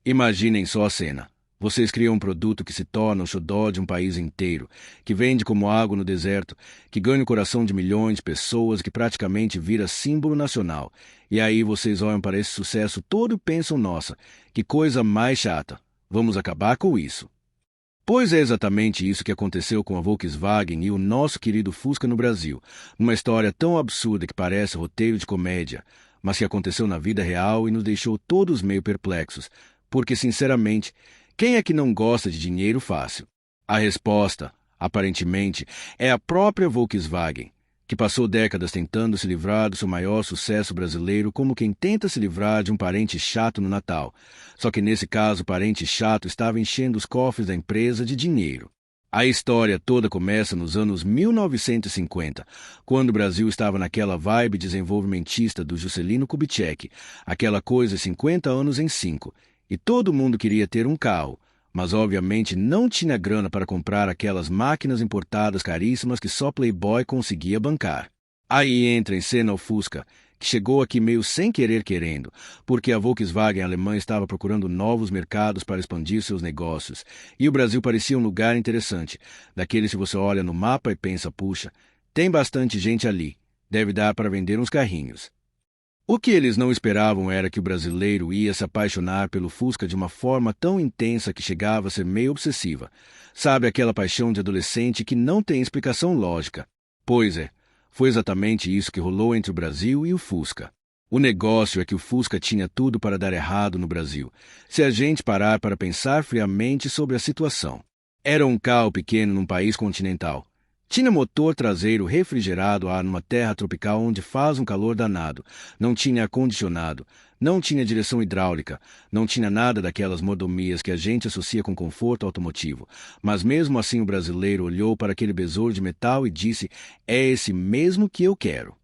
Imaginem só a cena. Vocês criam um produto que se torna o xodó de um país inteiro, que vende como água no deserto, que ganha o coração de milhões de pessoas, que praticamente vira símbolo nacional. E aí vocês olham para esse sucesso todo e pensam, nossa, que coisa mais chata. Vamos acabar com isso. Pois é exatamente isso que aconteceu com a Volkswagen e o nosso querido Fusca no Brasil. Uma história tão absurda que parece roteiro de comédia, mas que aconteceu na vida real e nos deixou todos meio perplexos. Porque, sinceramente, quem é que não gosta de dinheiro fácil? A resposta, aparentemente, é a própria Volkswagen, que passou décadas tentando se livrar do seu maior sucesso brasileiro como quem tenta se livrar de um parente chato no Natal. Só que nesse caso o parente chato estava enchendo os cofres da empresa de dinheiro. A história toda começa nos anos 1950, quando o Brasil estava naquela vibe desenvolvimentista do Juscelino Kubitschek, aquela coisa 50 anos em 5, e todo mundo queria ter um carro, mas obviamente não tinha grana para comprar aquelas máquinas importadas caríssimas que só Playboy conseguia bancar. Aí entra em cena o Fusca, que chegou aqui meio sem querer querendo, porque a Volkswagen alemã estava procurando novos mercados para expandir seus negócios, e o Brasil parecia um lugar interessante, daqueles que você olha no mapa e pensa, puxa, tem bastante gente ali, deve dar para vender uns carrinhos. O que eles não esperavam era que o brasileiro ia se apaixonar pelo Fusca de uma forma tão intensa que chegava a ser meio obsessiva. Sabe aquela paixão de adolescente que não tem explicação lógica? Pois é, foi exatamente isso que rolou entre o Brasil e o Fusca. O negócio é que o Fusca tinha tudo para dar errado no Brasil, se a gente parar para pensar friamente sobre a situação. Era um carro pequeno num país continental. Tinha motor traseiro refrigerado a ar numa terra tropical onde faz um calor danado. Não tinha ar-condicionado, não tinha direção hidráulica, não tinha nada daquelas mordomias que a gente associa com conforto automotivo. Mas mesmo assim o brasileiro olhou para aquele besouro de metal e disse, é esse mesmo que eu quero.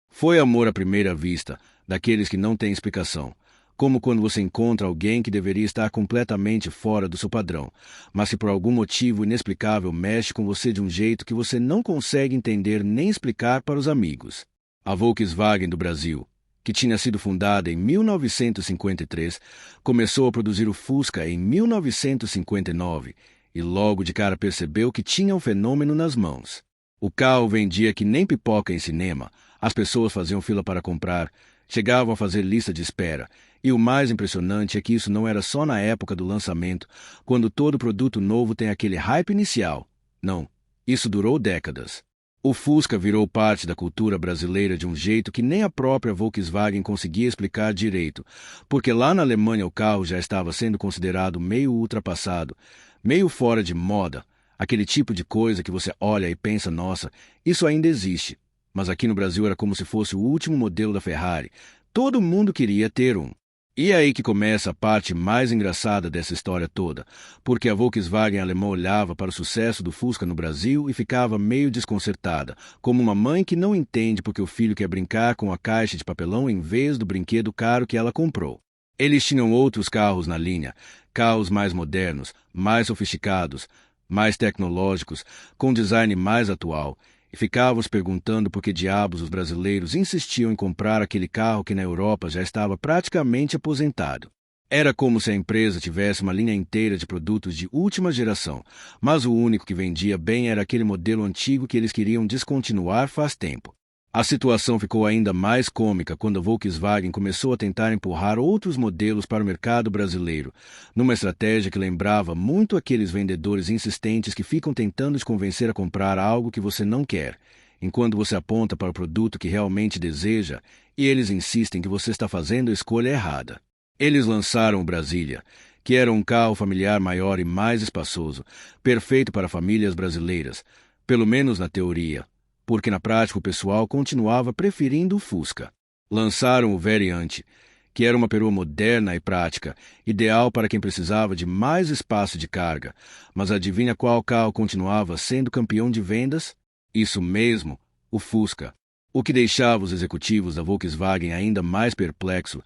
Foi amor à primeira vista, daqueles que não têm explicação. Como quando você encontra alguém que deveria estar completamente fora do seu padrão, mas que por algum motivo inexplicável mexe com você de um jeito que você não consegue entender nem explicar para os amigos. A Volkswagen do Brasil, que tinha sido fundada em 1953, começou a produzir o Fusca em 1959 e logo de cara percebeu que tinha um fenômeno nas mãos. O carro vendia que nem pipoca em cinema, as pessoas faziam fila para comprar, chegavam a fazer lista de espera. E o mais impressionante é que isso não era só na época do lançamento, quando todo produto novo tem aquele hype inicial. Não, isso durou décadas. O Fusca virou parte da cultura brasileira de um jeito que nem a própria Volkswagen conseguia explicar direito, porque lá na Alemanha o carro já estava sendo considerado meio ultrapassado, meio fora de moda, aquele tipo de coisa que você olha e pensa, nossa, isso ainda existe. Mas aqui no Brasil era como se fosse o último modelo da Ferrari. Todo mundo queria ter um. E é aí que começa a parte mais engraçada dessa história toda, porque a Volkswagen alemã olhava para o sucesso do Fusca no Brasil e ficava meio desconcertada, como uma mãe que não entende porque o filho quer brincar com a caixa de papelão em vez do brinquedo caro que ela comprou. Eles tinham outros carros na linha, carros mais modernos, mais sofisticados, mais tecnológicos, com design mais atual, e ficávamos perguntando por que diabos os brasileiros insistiam em comprar aquele carro que na Europa já estava praticamente aposentado. Era como se a empresa tivesse uma linha inteira de produtos de última geração, mas o único que vendia bem era aquele modelo antigo que eles queriam descontinuar faz tempo. A situação ficou ainda mais cômica quando a Volkswagen começou a tentar empurrar outros modelos para o mercado brasileiro, numa estratégia que lembrava muito aqueles vendedores insistentes que ficam tentando te convencer a comprar algo que você não quer, enquanto você aponta para o produto que realmente deseja, e eles insistem que você está fazendo a escolha errada. Eles lançaram o Brasília, que era um carro familiar maior e mais espaçoso, perfeito para famílias brasileiras, pelo menos na teoria, porque na prática o pessoal continuava preferindo o Fusca. Lançaram o Variante, que era uma perua moderna e prática, ideal para quem precisava de mais espaço de carga. Mas adivinha qual carro continuava sendo campeão de vendas? Isso mesmo, o Fusca. O que deixava os executivos da Volkswagen ainda mais perplexos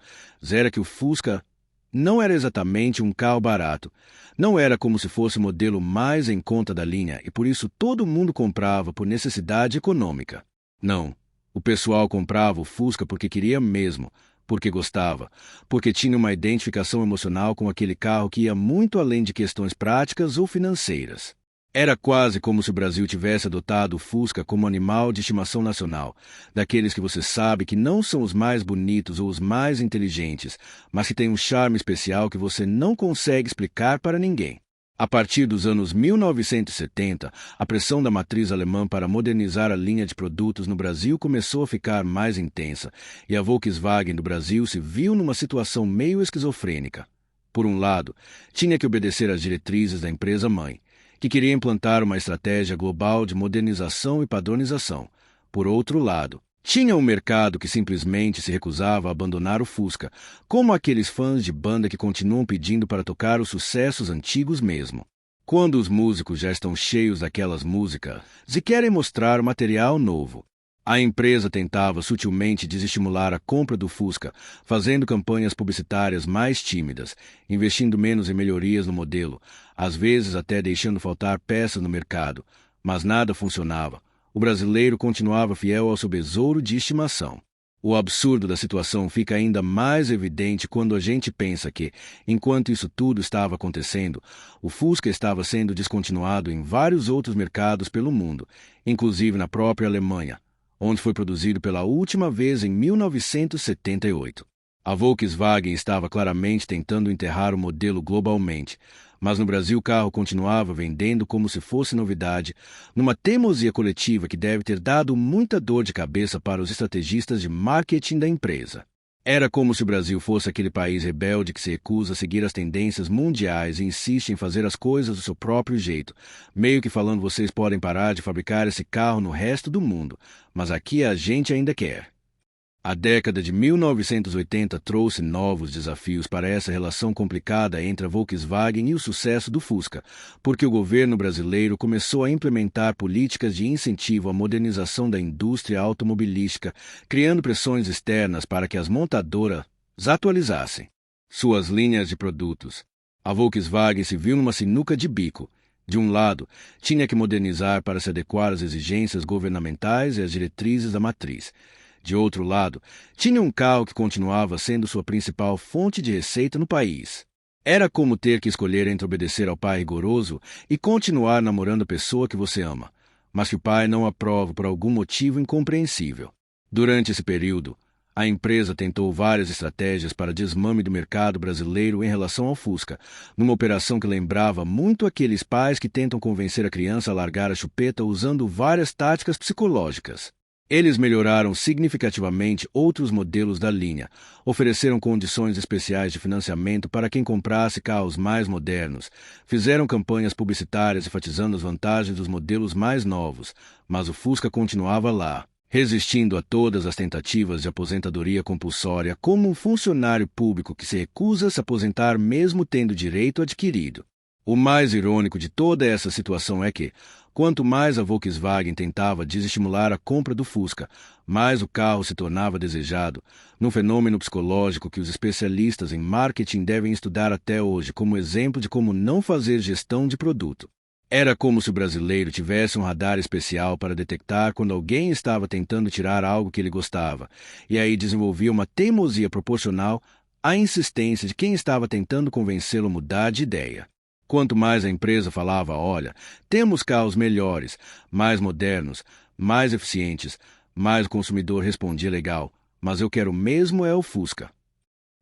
era que o Fusca não era exatamente um carro barato. Não era como se fosse o modelo mais em conta da linha e por isso todo mundo comprava por necessidade econômica. Não, o pessoal comprava o Fusca porque queria mesmo, Porque gostava, porque tinha uma identificação emocional com aquele carro que ia muito além de questões práticas ou financeiras. Era quase como se o Brasil tivesse adotado o Fusca como animal de estimação nacional, daqueles que você sabe que não são os mais bonitos ou os mais inteligentes, mas que têm um charme especial que você não consegue explicar para ninguém. A partir dos anos 1970, a pressão da matriz alemã para modernizar a linha de produtos no Brasil começou a ficar mais intensa, e a Volkswagen do Brasil se viu numa situação meio esquizofrênica. Por um lado, tinha que obedecer às diretrizes da empresa-mãe, que queria implantar uma estratégia global de modernização e padronização. Por outro lado, tinha um mercado que simplesmente se recusava a abandonar o Fusca, como aqueles fãs de banda que continuam pedindo para tocar os sucessos antigos mesmo. Quando os músicos já estão cheios daquelas músicas e querem mostrar material novo, a empresa tentava sutilmente desestimular a compra do Fusca, fazendo campanhas publicitárias mais tímidas, investindo menos em melhorias no modelo, às vezes até deixando faltar peças no mercado. Mas nada funcionava. O brasileiro continuava fiel ao seu besouro de estimação. O absurdo da situação fica ainda mais evidente quando a gente pensa que, enquanto isso tudo estava acontecendo, o Fusca estava sendo descontinuado em vários outros mercados pelo mundo, inclusive na própria Alemanha, onde foi produzido pela última vez em 1978. A Volkswagen estava claramente tentando enterrar o modelo globalmente, mas no Brasil o carro continuava vendendo como se fosse novidade, numa teimosia coletiva que deve ter dado muita dor de cabeça para os estrategistas de marketing da empresa. Era como se o Brasil fosse aquele país rebelde que se recusa a seguir as tendências mundiais e insiste em fazer as coisas do seu próprio jeito, meio que falando: vocês podem parar de fabricar esse carro no resto do mundo, mas aqui a gente ainda quer. A década de 1980 trouxe novos desafios para essa relação complicada entre a Volkswagen e o sucesso do Fusca, porque o governo brasileiro começou a implementar políticas de incentivo à modernização da indústria automobilística, criando pressões externas para que as montadoras atualizassem suas linhas de produtos. A Volkswagen se viu numa sinuca de bico. De um lado, tinha que modernizar para se adequar às exigências governamentais e às diretrizes da matriz. De outro lado, tinha um carro que continuava sendo sua principal fonte de receita no país. Era como ter que escolher entre obedecer ao pai rigoroso e continuar namorando a pessoa que você ama, mas que o pai não aprova por algum motivo incompreensível. Durante esse período, a empresa tentou várias estratégias para desmame do mercado brasileiro em relação ao Fusca, numa operação que lembrava muito aqueles pais que tentam convencer a criança a largar a chupeta usando várias táticas psicológicas. Eles melhoraram significativamente outros modelos da linha, ofereceram condições especiais de financiamento para quem comprasse carros mais modernos, fizeram campanhas publicitárias enfatizando as vantagens dos modelos mais novos, mas o Fusca continuava lá, resistindo a todas as tentativas de aposentadoria compulsória como um funcionário público que se recusa a se aposentar mesmo tendo direito adquirido. O mais irônico de toda essa situação é que, quanto mais a Volkswagen tentava desestimular a compra do Fusca, mais o carro se tornava desejado, num fenômeno psicológico que os especialistas em marketing devem estudar até hoje como exemplo de como não fazer gestão de produto. Era como se o brasileiro tivesse um radar especial para detectar quando alguém estava tentando tirar algo que ele gostava, e aí desenvolvia uma teimosia proporcional à insistência de quem estava tentando convencê-lo a mudar de ideia. Quanto mais a empresa falava: olha, temos carros melhores, mais modernos, mais eficientes, mais o consumidor respondia: legal, mas eu quero mesmo é o Fusca.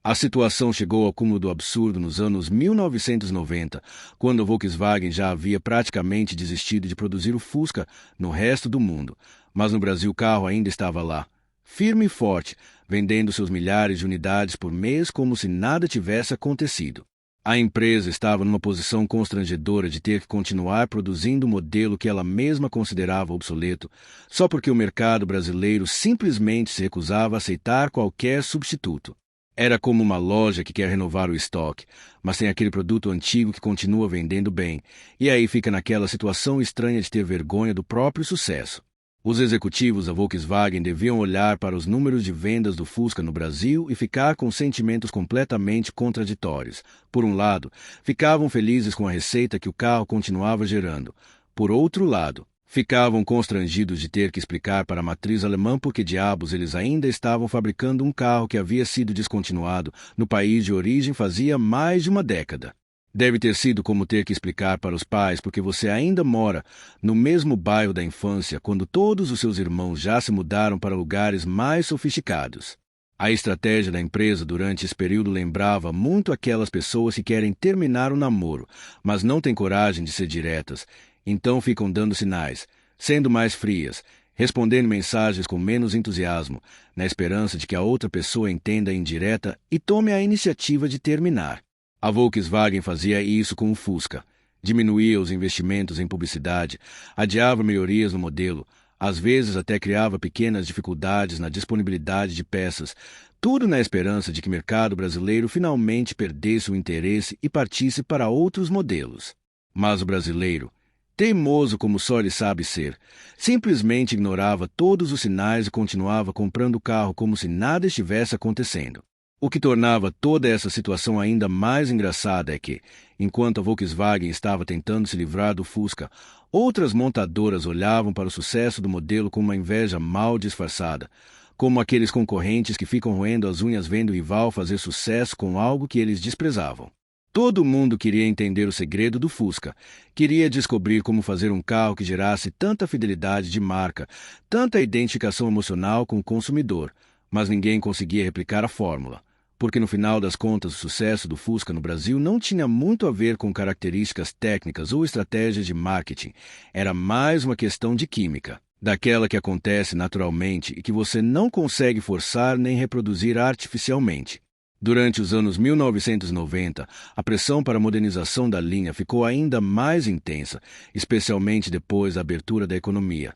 A situação chegou ao cúmulo do absurdo nos anos 1990, quando a Volkswagen já havia praticamente desistido de produzir o Fusca no resto do mundo, mas no Brasil o carro ainda estava lá, firme e forte, vendendo seus milhares de unidades por mês como se nada tivesse acontecido. A empresa estava numa posição constrangedora de ter que continuar produzindo o modelo que ela mesma considerava obsoleto, só porque o mercado brasileiro simplesmente se recusava a aceitar qualquer substituto. Era como uma loja que quer renovar o estoque, mas tem aquele produto antigo que continua vendendo bem, e aí fica naquela situação estranha de ter vergonha do próprio sucesso. Os executivos da Volkswagen deviam olhar para os números de vendas do Fusca no Brasil e ficar com sentimentos completamente contraditórios. Por um lado, ficavam felizes com a receita que o carro continuava gerando. Por outro lado, Ficavam constrangidos de ter que explicar para a matriz alemã por que diabos eles ainda estavam fabricando um carro que havia sido descontinuado no país de origem fazia mais de uma década. Deve ter sido como ter que explicar para os pais porque você ainda mora no mesmo bairro da infância quando todos os seus irmãos já se mudaram para lugares mais sofisticados. A estratégia da empresa durante esse período lembrava muito aquelas pessoas que querem terminar o namoro, mas não têm coragem de ser diretas, então ficam dando sinais, sendo mais frias, respondendo mensagens com menos entusiasmo, na esperança de que a outra pessoa entenda a indireta e tome a iniciativa de terminar. A Volkswagen fazia isso com o Fusca. Diminuía os investimentos em publicidade, adiava melhorias no modelo, às vezes até criava pequenas dificuldades na disponibilidade de peças, tudo na esperança de que o mercado brasileiro finalmente perdesse o interesse e partisse para outros modelos. Mas o brasileiro, teimoso como só ele sabe ser, simplesmente ignorava todos os sinais e continuava comprando o carro como se nada estivesse acontecendo. O que tornava toda essa situação ainda mais engraçada é que, enquanto a Volkswagen estava tentando se livrar do Fusca, outras montadoras olhavam para o sucesso do modelo com uma inveja mal disfarçada, como aqueles concorrentes que ficam roendo as unhas vendo o rival fazer sucesso com algo que eles desprezavam. Todo mundo queria entender o segredo do Fusca, queria descobrir como fazer um carro que gerasse tanta fidelidade de marca, tanta identificação emocional com o consumidor, mas ninguém conseguia replicar a fórmula. Porque no final das contas o sucesso do Fusca no Brasil não tinha muito a ver com características técnicas ou estratégias de marketing, era mais uma questão de química, daquela que acontece naturalmente e que você não consegue forçar nem reproduzir artificialmente. Durante os anos 1990, a pressão para a modernização da linha ficou ainda mais intensa, especialmente depois da abertura da economia.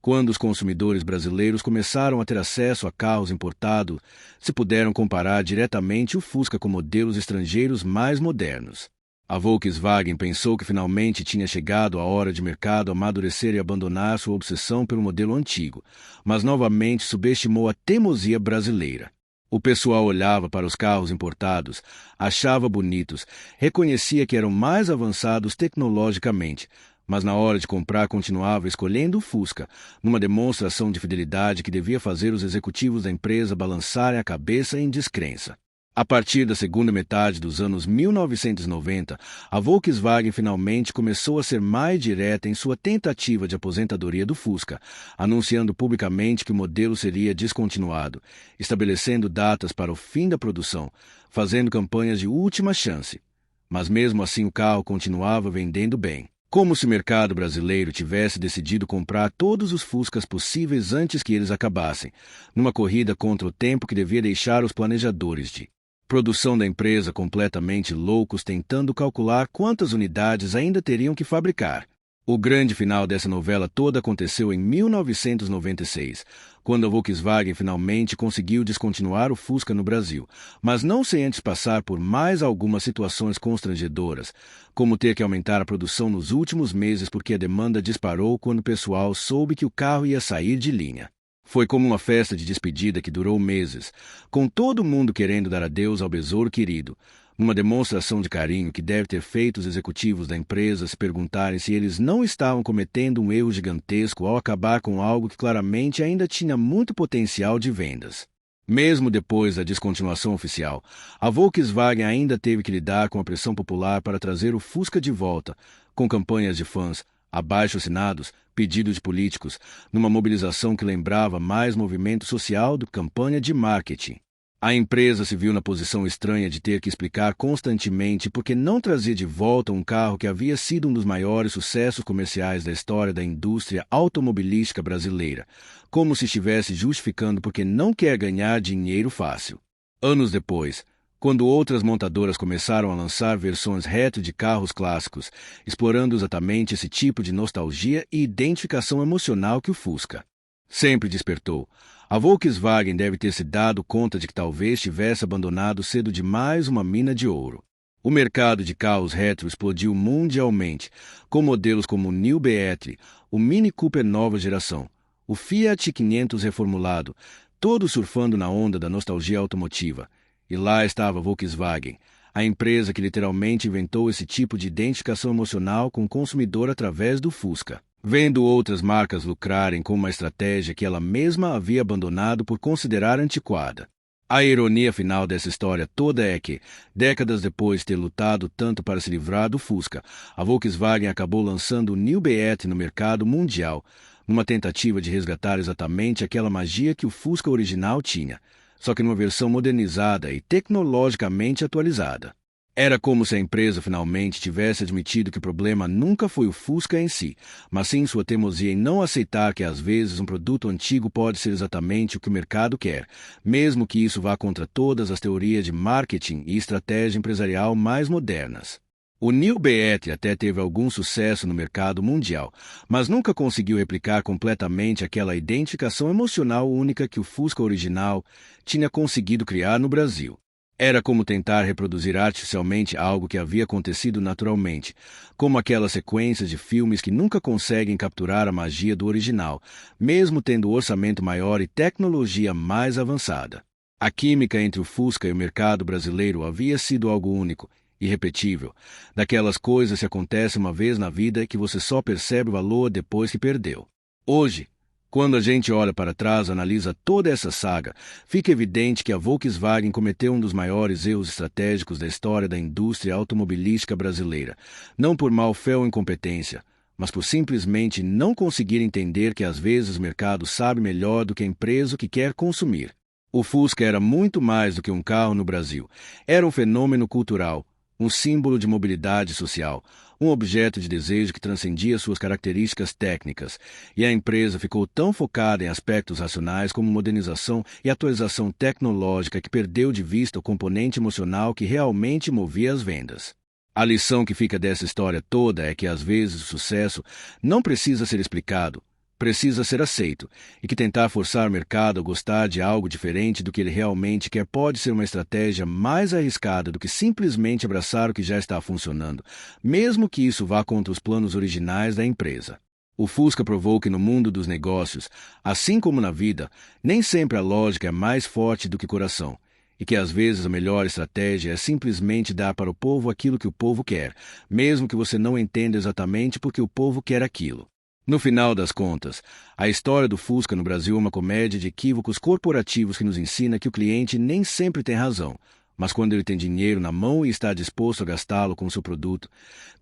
Quando os consumidores brasileiros começaram a ter acesso a carros importados, se puderam comparar diretamente o Fusca com modelos estrangeiros mais modernos. A Volkswagen pensou que finalmente tinha chegado a hora de mercado amadurecer e abandonar sua obsessão pelo modelo antigo, mas novamente subestimou a teimosia brasileira. O pessoal olhava para os carros importados, achava bonitos, reconhecia que eram mais avançados tecnologicamente, mas na hora de comprar continuava escolhendo o Fusca, numa demonstração de fidelidade que devia fazer os executivos da empresa balançarem a cabeça em descrença. A partir da segunda metade dos anos 1990, a Volkswagen finalmente começou a ser mais direta em sua tentativa de aposentadoria do Fusca, anunciando publicamente que o modelo seria descontinuado, estabelecendo datas para o fim da produção, fazendo campanhas de última chance. Mas mesmo assim o carro continuava vendendo bem. Como se o mercado brasileiro tivesse decidido comprar todos os Fuscas possíveis antes que eles acabassem, numa corrida contra o tempo que devia deixar os planejadores de produção da empresa completamente loucos tentando calcular quantas unidades ainda teriam que fabricar. O grande final dessa novela toda aconteceu em 1996, quando a Volkswagen finalmente conseguiu descontinuar o Fusca no Brasil, mas não sem antes passar por mais algumas situações constrangedoras, como ter que aumentar a produção nos últimos meses porque a demanda disparou quando o pessoal soube que o carro ia sair de linha. Foi como uma festa de despedida que durou meses, com todo mundo querendo dar adeus ao besouro querido, numa demonstração de carinho que deve ter feito os executivos da empresa se perguntarem se eles não estavam cometendo um erro gigantesco ao acabar com algo que claramente ainda tinha muito potencial de vendas. Mesmo depois da descontinuação oficial, a Volkswagen ainda teve que lidar com a pressão popular para trazer o Fusca de volta, com campanhas de fãs, abaixo-assinados, pedidos de políticos, numa mobilização que lembrava mais movimento social do que campanha de marketing. A empresa se viu na posição estranha de ter que explicar constantemente por que não trazia de volta um carro que havia sido um dos maiores sucessos comerciais da história da indústria automobilística brasileira, como se estivesse justificando porque não quer ganhar dinheiro fácil. Anos depois, quando outras montadoras começaram a lançar versões retro de carros clássicos, explorando exatamente esse tipo de nostalgia e identificação emocional que o Fusca sempre despertou, a Volkswagen deve ter se dado conta de que talvez tivesse abandonado cedo demais uma mina de ouro. O mercado de carros retro explodiu mundialmente, com modelos como o New Beetle, o Mini Cooper nova geração, o Fiat 500 reformulado, todos surfando na onda da nostalgia automotiva. E lá estava a Volkswagen, a empresa que literalmente inventou esse tipo de identificação emocional com o consumidor através do Fusca. vendo outras marcas lucrarem com uma estratégia que ela mesma havia abandonado por considerar antiquada. A ironia final dessa história toda é que, décadas depois de ter lutado tanto para se livrar do Fusca, a Volkswagen acabou lançando o New Beetle no mercado mundial, numa tentativa de resgatar exatamente aquela magia que o Fusca original tinha, só que numa versão modernizada e tecnologicamente atualizada. Era como se a empresa finalmente tivesse admitido que o problema nunca foi o Fusca em si, mas sim sua teimosia em não aceitar que às vezes um produto antigo pode ser exatamente o que o mercado quer, mesmo que isso vá contra todas as teorias de marketing e estratégia empresarial mais modernas. O New Beetle até teve algum sucesso no mercado mundial, mas nunca conseguiu replicar completamente aquela identificação emocional única que o Fusca original tinha conseguido criar no Brasil. Era como tentar reproduzir artificialmente algo que havia acontecido naturalmente, como aquelas sequências de filmes que nunca conseguem capturar a magia do original, mesmo tendo orçamento maior e tecnologia mais avançada. A química entre o Fusca e o mercado brasileiro havia sido algo único, irrepetível, daquelas coisas que acontecem uma vez na vida e que você só percebe o valor depois que perdeu. Hoje, quando a gente olha para trás e analisa toda essa saga, fica evidente que a Volkswagen cometeu um dos maiores erros estratégicos da história da indústria automobilística brasileira, não por má fé ou incompetência, mas por simplesmente não conseguir entender que às vezes o mercado sabe melhor do que a empresa que quer consumir. O Fusca era muito mais do que um carro no Brasil. Era um fenômeno cultural, um símbolo de mobilidade social, um objeto de desejo que transcendia suas características técnicas, e a empresa ficou tão focada em aspectos racionais como modernização e atualização tecnológica que perdeu de vista o componente emocional que realmente movia as vendas. A lição que fica dessa história toda é que às vezes o sucesso não precisa ser explicado, precisa ser aceito, e que tentar forçar o mercado a gostar de algo diferente do que ele realmente quer pode ser uma estratégia mais arriscada do que simplesmente abraçar o que já está funcionando, mesmo que isso vá contra os planos originais da empresa. O Fusca provou que no mundo dos negócios, assim como na vida, nem sempre a lógica é mais forte do que o coração, e que às vezes a melhor estratégia é simplesmente dar para o povo aquilo que o povo quer, mesmo que você não entenda exatamente porque o povo quer aquilo. No final das contas, a história do Fusca no Brasil é uma comédia de equívocos corporativos que nos ensina que o cliente nem sempre tem razão, mas quando ele tem dinheiro na mão e está disposto a gastá-lo com seu produto,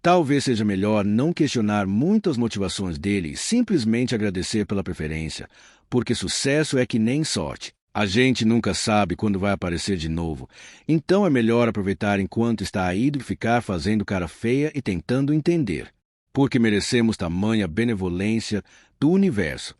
talvez seja melhor não questionar muito as motivações dele e simplesmente agradecer pela preferência, porque sucesso é que nem sorte. A gente nunca sabe quando vai aparecer de novo, então é melhor aproveitar enquanto está aí do que ficar fazendo cara feia e tentando entender. Porque merecemos tamanha benevolência do universo.